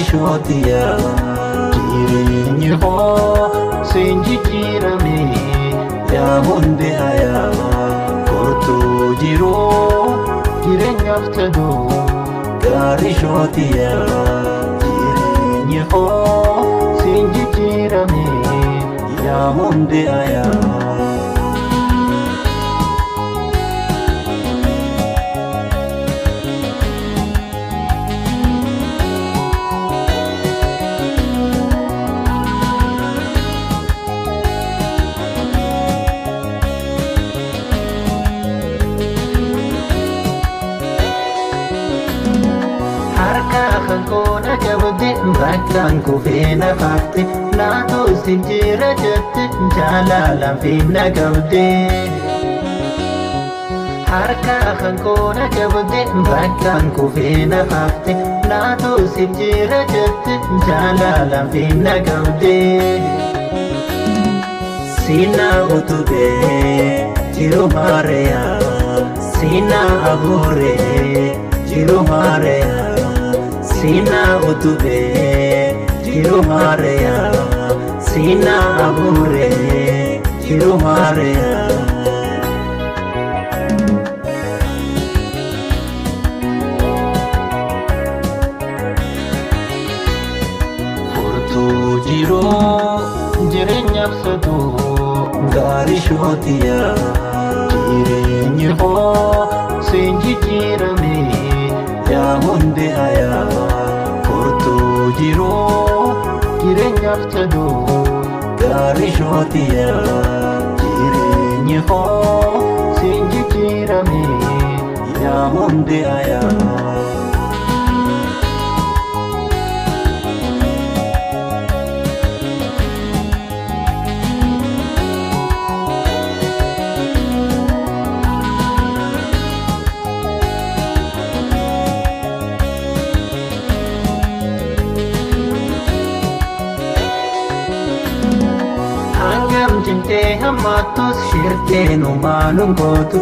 gaarishootiya jireenyi hoo siin jijjiirame yaa hundi hayaa kortuu jiruu jireenyaaf ta'u gaarishootiya jireenyi hoo siin jijjiirame yaa hundi hayaa Kona jabde bakkan kufeena fakte laatu sinjira jette jalala finna gabde harka kan kona jabde bakkan kufeena fakte laatu sinjira jette jalala finna gabde sina utube jiru mareya sina abure jiru mareya Sina utube jiru mareya Sina abure jiru mareya Furtu jiru jireenyaaf ta'u gaarishootiya jireenyi hoo siin jijjiirame yaa hundi hayaa kortuu jiruu jireenyaaf ta'u gaarishootiya jireenyi hoo siin jijjiirame yaa hundi hayaa Jinte hamatus shirte no manum gotu